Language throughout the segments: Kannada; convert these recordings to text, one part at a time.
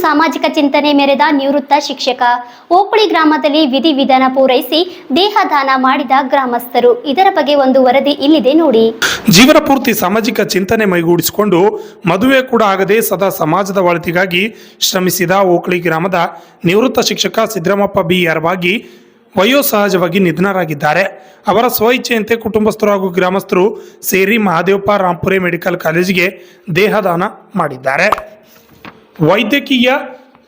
ಸಾಮಾಜಿಕ ಚಿಂತನೆ ಮೆರೆದ ನಿವೃತ್ತ ಶಿಕ್ಷಕ. ಓಕುಳಿ ಗ್ರಾಮದಲ್ಲಿ ವಿಧಿವಿಧಾನ ಪೂರೈಸಿ ದೇಹದಾನ ಮಾಡಿದ ಗ್ರಾಮಸ್ಥರು. ಇದರ ಬಗ್ಗೆ ಒಂದು ವರದಿ ಇಲ್ಲಿದೆ ನೋಡಿ. ಜೀವನ ಪೂರ್ತಿ ಸಾಮಾಜಿಕ ಚಿಂತನೆ ಮೈಗೂಡಿಸಿಕೊಂಡು ಮದುವೆ ಕೂಡ ಆಗದೆ ಸದಾ ಸಮಾಜದ ಒಳಿತಿಗಾಗಿ ಶ್ರಮಿಸಿದ ಓಕುಳಿ ಗ್ರಾಮದ ನಿವೃತ್ತ ಶಿಕ್ಷಕ ಸಿದ್ದರಾಮಪ್ಪ ಬಿ ಯರವಾಗಿ ವಯೋಸಹಜವಾಗಿ ನಿಧನರಾಗಿದ್ದಾರೆ. ಅವರ ಸ್ವಇಚ್ಛೆಯಂತೆ ಕುಟುಂಬಸ್ಥರು ಹಾಗೂ ಗ್ರಾಮಸ್ಥರು ಸೇರಿ ಮಹಾದೇವಪ್ಪ ರಾಂಪುರೆ ಮೆಡಿಕಲ್ ಕಾಲೇಜಿಗೆ ದೇಹದಾನ ಮಾಡಿದ್ದಾರೆ. ವೈದ್ಯಕೀಯ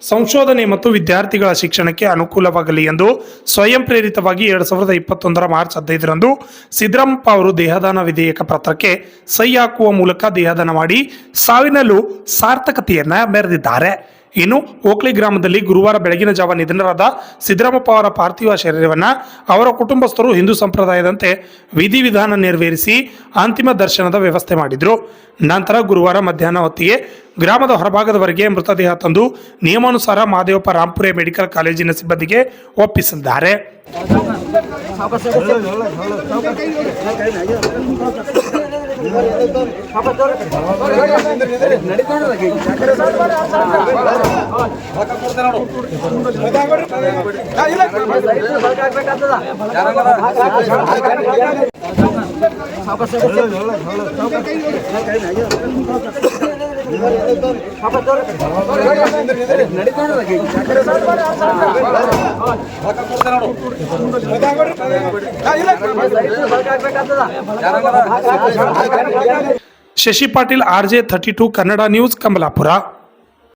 ಸಂಶೋಧನೆ ಮತ್ತು ವಿದ್ಯಾರ್ಥಿಗಳ ಶಿಕ್ಷಣಕ್ಕೆ ಅನುಕೂಲವಾಗಲಿ ಎಂದು ಸ್ವಯಂ ಪ್ರೇರಿತವಾಗಿ 2021 ಮಾರ್ಚ್ 15ರಂದು ಸಿದ್ದರಾಮಪ್ಪ ಅವರು ದೇಹದಾನ ವಿಧೇಯಕ ಪತ್ರಕ್ಕೆ ಸಹಿ ಹಾಕುವ ಮೂಲಕ ದೇಹದಾನ ಮಾಡಿ ಸಾವಿನಲ್ಲೂ ಸಾರ್ಥಕತೆಯನ್ನ ಮೆರೆದಿದ್ದಾರೆ. ಇನ್ನು ಓಕುಳಿ ಗ್ರಾಮದಲ್ಲಿ ಗುರುವಾರ ಬೆಳಗಿನ ಜಾವ ನಿಧನರಾದ ಸಿದ್ದರಾಮಪ್ಪ ಅವರ ಪಾರ್ಥಿವ ಶರೀರವನ್ನು ಅವರ ಕುಟುಂಬಸ್ಥರು ಹಿಂದೂ ಸಂಪ್ರದಾಯದಂತೆ ವಿಧಿವಿಧಾನ ನೆರವೇರಿಸಿ ಅಂತಿಮ ದರ್ಶನದ ವ್ಯವಸ್ಥೆ ಮಾಡಿದರು. ನಂತರ ಗುರುವಾರ ಮಧ್ಯಾಹ್ನ ಹೊತ್ತಿಗೆ ಗ್ರಾಮದ ಹೊರಭಾಗದವರೆಗೆ ಮೃತದೇಹ ತಂದು ನಿಯಮಾನುಸಾರ ಮಹಾದೇವಪ್ಪ ರಾಂಪುರೆ ಮೆಡಿಕಲ್ ಕಾಲೇಜಿನ ಸಿಬ್ಬಂದಿಗೆ ಒಪ್ಪಿಸಿದ್ದಾರೆ. Shashi Patil, RJ32 Kannada news, Kamalapura.